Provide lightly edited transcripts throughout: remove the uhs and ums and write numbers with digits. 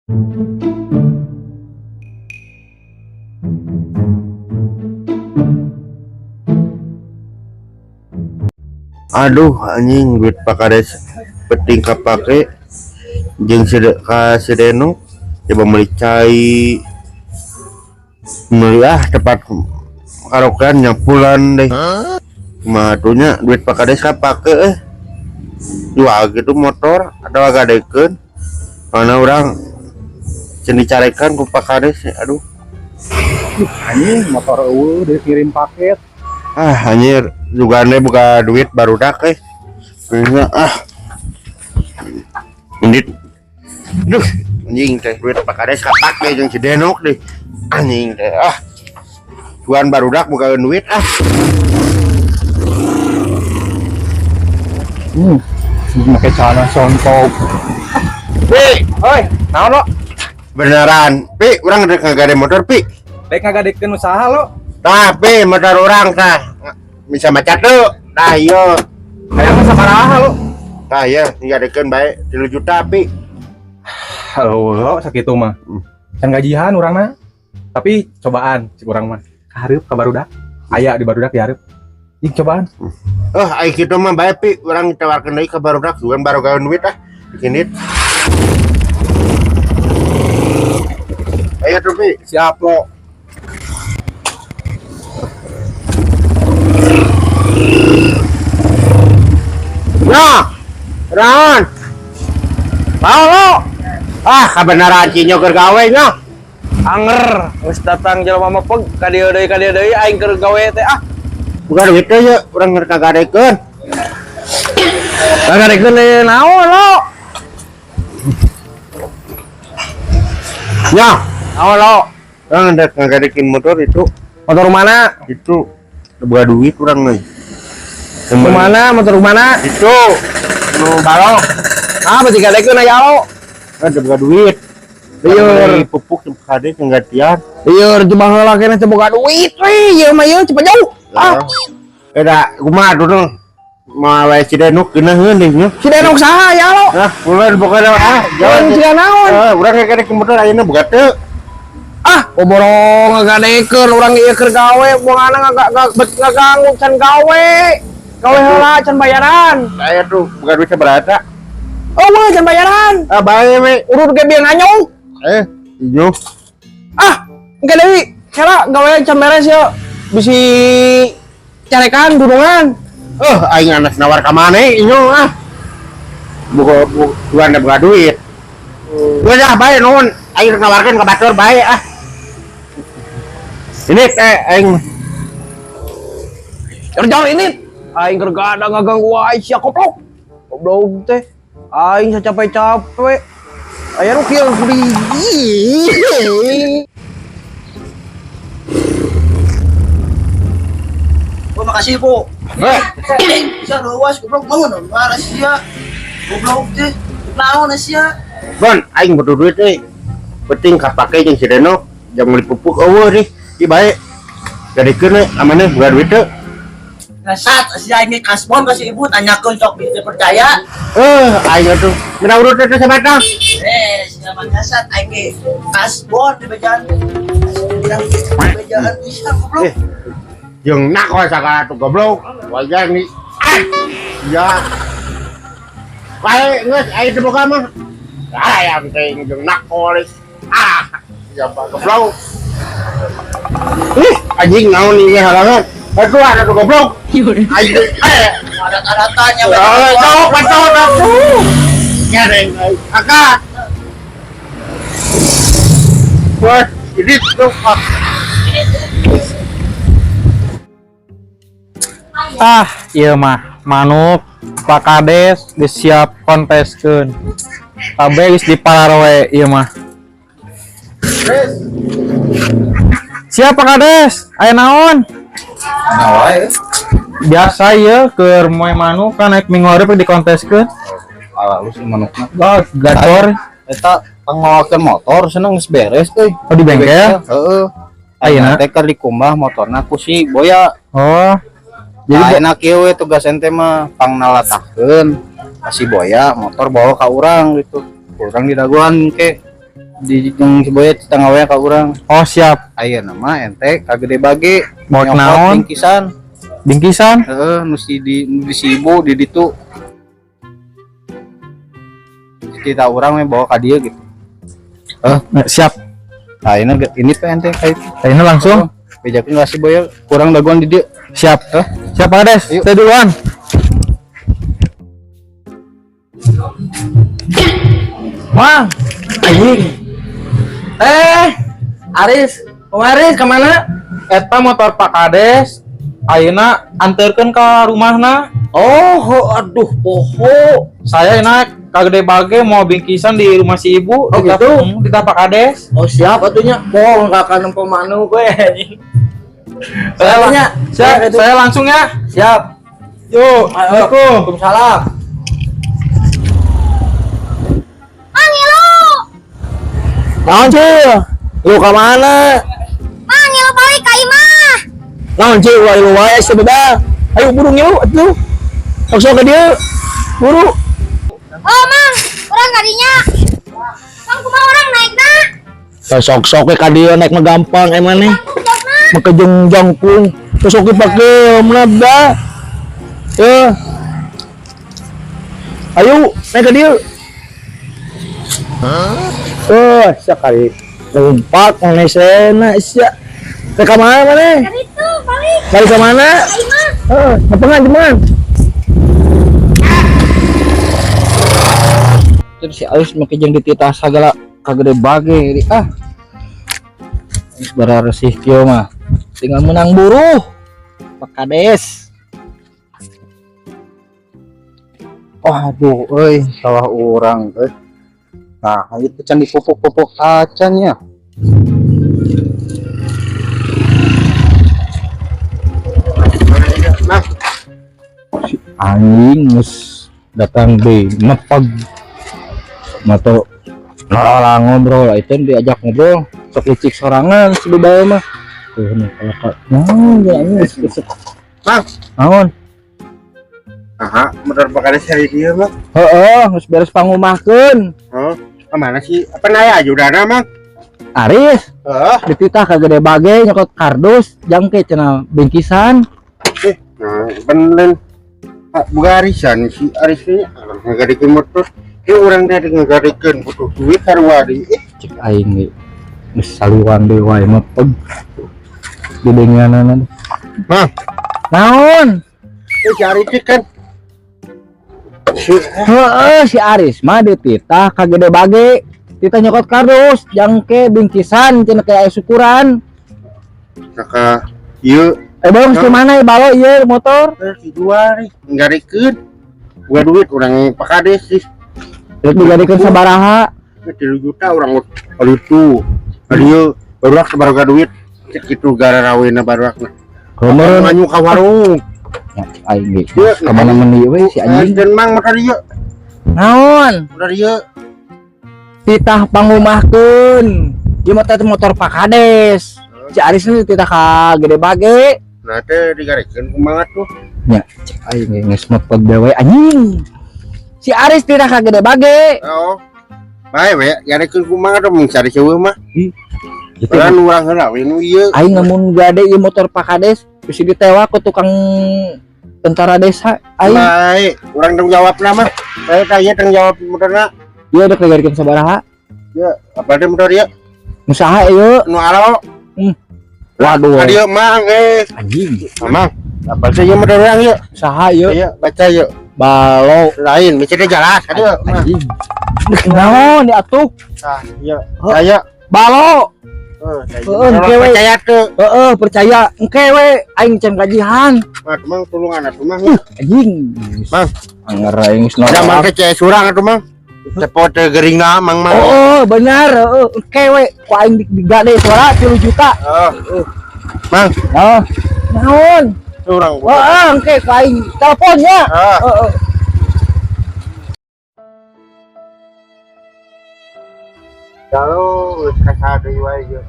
Aduh anjing duit pakades penting kapake jeung si Deno coba meuli cai meuli tepat karokan nyapulan deh matunya duit pakades kapake jual gitu motor atau gadekeun karena orang cenah dicarekan ku pakades aduh anjing motor eueuh dikirim paket anjir jugane buka duit barudak punya ini duh anjing teh duit pakades kapake jeung si Denok deh anjing teh tuan barudak buka duit pakai celana sontok. Pi, Oi, naon lo? beneran Pi urang rek ngagade motor Pi Rek ngagadikeun usaha lo. tapi motor orang tah bisa macat tuh dah iya Hayang sabaraha lo? tah iya ngadekeun bae 3 juta Pi Halo, sakitu mah. Can gajian urang mah. Tapi cobaan cik urang mah. Kahareup ka barudak. Aya di barudak dihareup. Jeung cobaan. ai kitu mah bae Pi urang tawarkeun deui ka barudak sugan baru gawe duit bikin it ayo tuh Pi Siap lo. nah Ran mau lo kebenaran cinyo keur gawe nya Anger, geus datang jelema mepeg ka dieu deui aing keur gawe teh bukan duit teh ya urang rek ngagadekeun ngagadekeun naon lo? nya Naon lo? urang rek ngagadekeun motor itu Motor mana? itu buka duit urang euy Kemana? Motor mana? itu nu balok Berarti gadekeun aya lo. ada buka duit Lieur pupuk kade gantian lieur coba heula keneh teh boga duit we ieu mah ieu cepet jauh. Eda kumaha dulu mau wae si Denuk geunaheun deui nya Si Denok saha ya lo? ulun pokona Jalan ciga naon? urang ngagade ke motor ayeuna boga teu Boborong ngagadekeun urang ieu keur gawe buangana ngaganggu can gawe. Gawe heula can bayaran. aya tuh boga duit sabaraha Oh, mah can bayaran. bae we Urut ge bieu nganyong. ijo Engke deui, kira gawe can beres ya. Bisi carekan gunungan. aing anas nawar ka maneh ijo boga tuan boga duit gua dah bae nuhun aing nawarkeun ka batur bae ini teh aing Kerja ini. Aing keur gadang ngaganggu aing sia koplok. Goblok teh. Aing capek-capek. Aya nu kieu kudu. Makasih po. Bisa luas goblok bangun marah sia. Goblok teh. Naon sia? Bon, aing butuh duit penting kapake jeung si Deno jang meuli pupuk eueuh nih ieu bae gadekeun amaneh buka duit teh Ngasat sia ini kasbon kasih ibu tanyakeun sok bisa percaya. aing atuh mina urut teh sabata Sia mah ngasat aing ge kasbon di bejaan. Bejaan bisa goblok. jeung nak wae sagala tuh goblok wajar nih ya bae geus aing teh boga mah yang teh jeung nak polis ya goblok anjing naon ieu halangan aduh ada tuh goblok anjing Adat-adatannya jauh betul aku nyareng akak wah ini tuh Ieu mah manuk Pak Kades geus siap konteskeun. Kabeh geus dipararoe ieu mah. Siap Pak Kades, aya naon? Biasa ieu keur moe manuk kan naik minggu hari dikonteskeun. Halus manukna. Gacor. Eta pangawalkeun motor seneng geus beres euy. Oh di bengkel? Heeh. Ayeuna Teh keur dikumbah motorna ku si Boya. Oh. Jadi enak ieu we tugas ente mah pangnalatakeun ka si Boya motor bawa ka urang gitu. Urang di daguan ke. di jeung si Boya setengah we ka urang. Oh siap. Aya nama ente kagede bage. Mau Nyokot naon? bingkisan. Bingkisan. Heeh, nu di si ibu di ditu. Kita urang we bawa ka dieu gitu. Siap. Nah, ini teh ente kayak Ini langsung. bejakeun si Boya kurang daguan di dieu. Siap. Siap Pak Kades. Yuk. Saya duluan. Mang, anjing. Aris, kemana? Eta motor Pak Kades ayeuna anterkeun ka rumahna. Oh, aduh, poho. Saya enak kagede bage mau bingkisan di rumah si ibu. Oh, gitu? Di Pak Kades. Oh siap atunya. Poh enggak akan pemanu gue. Saya langsung ya. Siap. Yuk, assalamualaikum. Waalaikumsalam. Naon Cil? Lu ke mana? Mang, ngilu balik ka imah. Naon Cil? Lu wae sebeda. Ayo buru ngilu atuh. Sok ke dia. Buru. Oh, Mang, urang kadinya. Mang, kumaha urang naikna? Sok we ka dia naik mah gampang emang nih. Makejeng pun. Sok dipake menada. Ya. Ayo naik ke dia. Sekali lompat mana sena sia. Ke mana mana? Itu balik Balik ke mana? ka imah. Ngapain cuman? Terus si Alis make jeung dititah sagala kagede bage. Geus bararesih kieu mah. Tinggal menang buruh. Pak Kades. Aduh euy, salah urang euy. Nah, itu can dipupuk-pupuk acannya. Nah, Si anjing geus datang deui nepeg. Motor lah ngobrol, itu diajak ngobrol, sok licik sorangan si bae mah. Tuh nih kalau kak, ya ini Mang. naon? aha, motor Pak Kades hari dia mah. Geus beres pangumahkeun. Oh, kemana sih? Apa naya aja udah Mang? Aris, Heeh. dititah kagede bage nyokot kardus, jangke cenah bingkisan. Nah, bener. Bukan arisan si Aris ini ngagadekeun motor. Ini orang tadi ngagadekeun butuh duit sarwari. Cek aing ge. Geus saluan deui wae mah peg. Didenganan. Mang, Naon? si Aris ini kan Si Aris mah dititah kagede bage. Titah nyokot kardus, jangke bingkisan cenah kayak syukuran. kakak ieu Bang, ke mana balo ieu motor? si dua nih ngagadekeun. Gua duit orang Pak Kades sih. Rek digadekeun sabaraha? 3 juta orang kalau itu. Adieu baru sebar duit. Cek itu gara rawena baru Komer nganyu ka warung. ya aing ge. Ka mana meuni we si anjing? Dan Mang motor ieu. Naon? Motor ieu. Titah pangumahkeun. Ieu mah teh motor Pak Kades. Si Aris ini titah ka gede bage. Nah, teh digarekeun kumaha tuh. Nya, cek aing ge geus mepeg dewe anjing. Si Aris titah ka gede bage. Oh. Bae we, garekeun kumaha tuh mun cari ceueuh mah. Gitu. Kan urang heula we nu ieu. Aing namun gade ieu motor Pak Kades bisa ditewa ku tukang tentara desa. Aing Bae, urang tanggung jawab mah. Saya tanya tanggung jawab motorna. ieu udah digadekeun sabaraha? Ya, apa deh motor ieu? Usaha ieu. Nu alo. Waduh. Adieu Mang Anjing. Mang. Apa sih ieu motor urang ieu? Usaha ieu. Ieu baca ieu. Balo Lain, mesti jelas. Adieu. anjing. Naon diatuk? Nah, ieu. Saya Balo. kewe. percaya tuh. Percaya engke we aing can gajihan. Mang tulungan atuh Mang. Anjing. Mang. Anger aing geus Ada Mang nolak. kece surang atuh Mang. Cepot geringa Mang Mang. Benar. Engke we ku aing digade suara 3 juta. Mang, Oh. Naon? surang. Engke ku aing teleponnya. Kalau kasado wae ieu.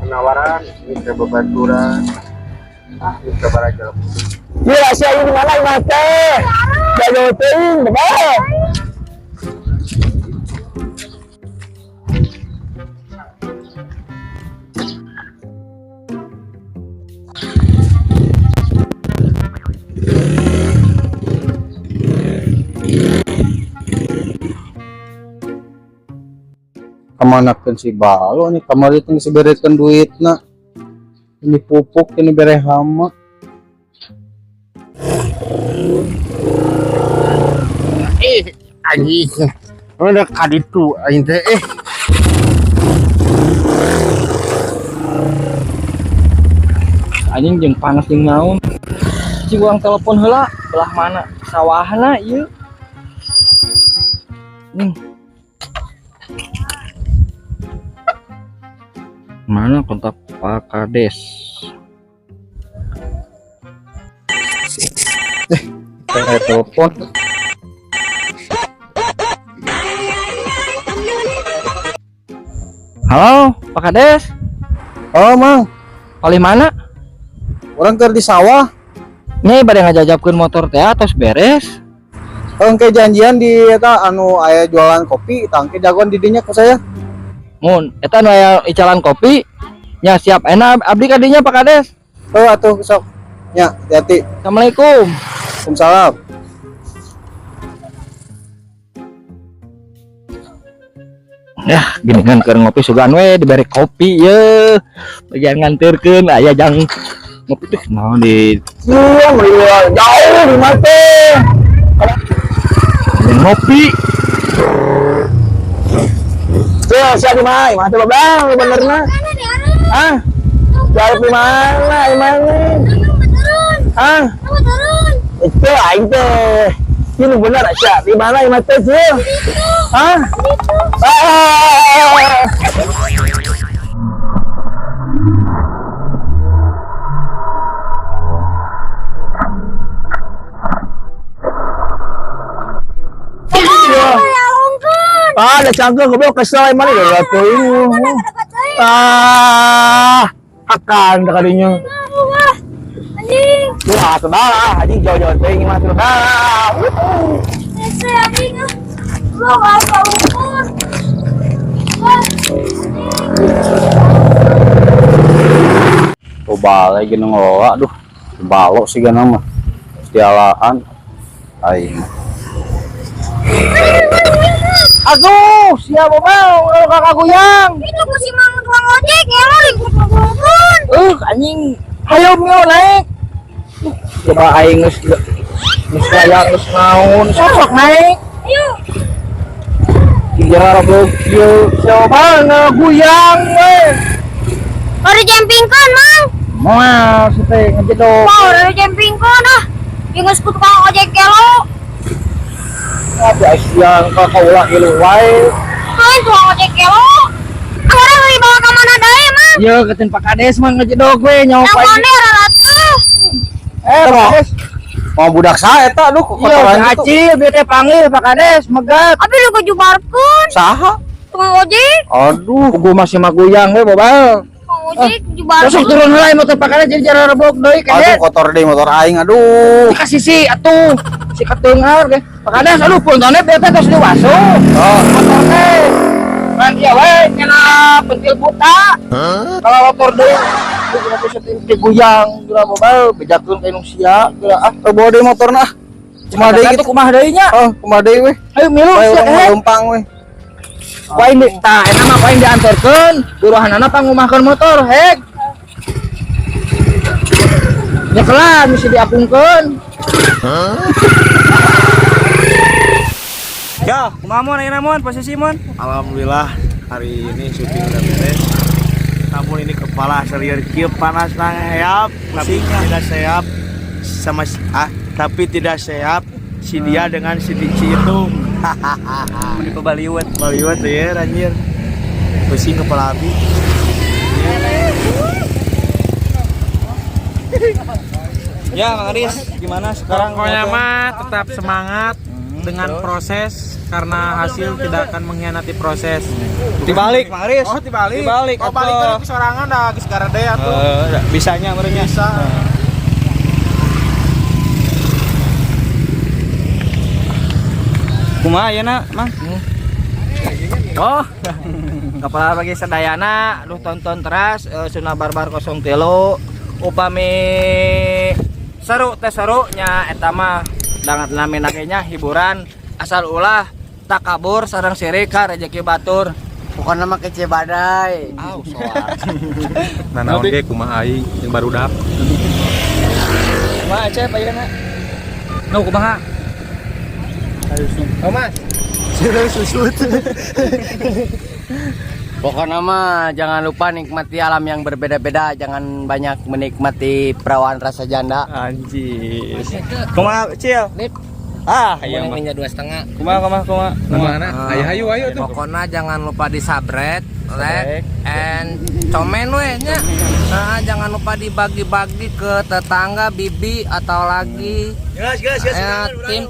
Penawaran bisa bebaturan. Bisa baraja. Iya, si ayu di mana Mas teh? Jago teuing, bener. kemanakan si balo nih kamari teh geus bereskeun duitna. Ini pupuk ini bere hama. Anjing. Udah kaditu aing teh Anjing jeung panas jeung naon. Si uang telepon heula belah mana sawahna ieu. Mana kontak Pak Kades? Telepon. Halo, Pak Kades. Oh, Mang. Palih mana? Orang keur di sawah. Nyai bade ngajajabkeun motor teh tos beres. Engke janjian di eta anu aya jualan kopi, tangke jagoan di dinya ku saya. Mun eta nu aya icalan kopi nya siap enak abdi ka dinya Pak Kades. Atuh sok. Ya, hati. Assalamualaikum. Waalaikumsalam. Ya, gini kan keur ngopi sugan we dibere kopi ye. Bagian nganterkeun aya jang ngopi tuh naon di Jauh di mate. ngopi. Tuh, siap di mana? Mate babang benerna. Mana di arah? Hah? Jauh di mana? Di mana? Turun. Hah? Kamu turun. Itu aing teh. Ini bener aja. Di mana di mate sih? Hah? Ya ungkun. Ada canggung goblok kesel emang ini udah tuh. Mana dekat saya? Akan kadinya. Wah. Anjing. Wah, sudah anjing jauh-jauh teh mah sudah. Ese anjing. Lo apa ungkun? Wah. Coba lagi ngelola aduh. Balok sih gana mah. Setialaan. Aing. Aduh, siapa mau kalau kakak goyang? Itu ku si Mang tukang ojek ya lo ikut ungkun. Anjing. Ayo mio naik. Coba aing geus layak geus naon. Sok naik. Ayo. Iya, bro. Coba ngeguyang we. Baru jempingkan, Mang. Moal teh ngejedok. Wow, baru jempingkan ah. Yang geus ku tukang ojek ya lo. Ada siang kakaulah ilu wae. Main tukang ojek ya lo. Orang mau dibawa ke mana deh, Mang? Iya, ketin Pak Kades mah ngejedok we nyawa Yang pagi. mana ratu? Pak Kades. mau budak saya eta aduh Iya, kotoran itu. acil biar dia panggil Pak Kades megat. Abi lu kejubarkeun Saha? tukang ojek. Aduh, gua masih maguyang we bobal. Tukang ojek Masuk kejubarkeun. turun heula motor Pak Kades jadi jalan rebok deui Aduh Kades. kotor deh motor aing aduh. Dikasih si atuh. Si keteungar ge. Pak Kades aduh puntone beta tos diwaso. Oh, Motor teh. Kan dia we kena pentil buta. Kalau motor deui kita bisa diguyang geura bobal bejakeun ka sia geura ah bawa deui motorna ah. Kumaha deui gitu kumaha deui nya. oh kumaha deui we? Ayo milu Ayo sia urang lempang we. Wain tah eta mah wain diantarkeun guruhanana pangumahkeun motor hek. Nyekelan mesti diapungkeun. Ya, kumaha mon ayeuna mon posisi mon? Alhamdulillah hari ini syuting udah beres. Namun ini kepala serius kieu panas nang heap, tapi tidak sehat sama tapi tidak sehat si dia dengan si Dici itu. Di Baliwet. Baliwat ya anjir. Pusing kepala abi. Ya, Kang Aris, gimana sekarang? Pokoknya motor? mah tetap semangat dengan proses karena hasil tidak akan mengkhianati proses. Dibalik, Kang Aris. Oh, dibalik. Dibalik. Oh, balik ke sorangan dah geus garadea tuh. Bisanya merenya. Bisa. Kumaha ayeuna, Mang? Oh, kepala bagi sadayana lu tonton teras Suna Barbar 03 upami seru teh seru nya eta mah dangat laminake nya hiburan asal ulah tak kabur sareng sirik ka rezeki batur Pokoknya mah kece badai. Nah naon ge kumaha aing yang barudak. Kumaha Cep ayeuna? Nu kumaha? Oh Mas. Pokoknya mah jangan lupa nikmati alam yang berbeda-beda, jangan banyak menikmati perawan rasa janda. Anjir. Kumaha Cil? Iya mah. Nya 2,5. Kumaha. Mana? Ayo tuh. Pokoknya jangan lupa disabret, like, and komen we nya. Nah, jangan lupa dibagi-bagi ke tetangga, bibi atau lagi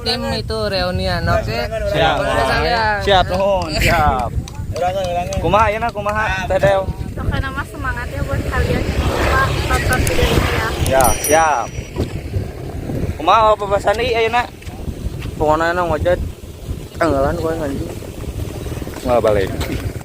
tim itu reunian, oke? Siap nuhun, siap. Kumaha ayeuna kumaha Teh Dew? Pokoknya mah semangat ya buat kalian. Jangan lupa tonton video ini ya. Ya, siap. Kumaha pepesan ieu ayeuna? Pokoknya ngojek tanggalan gue anjing. Nggak balik.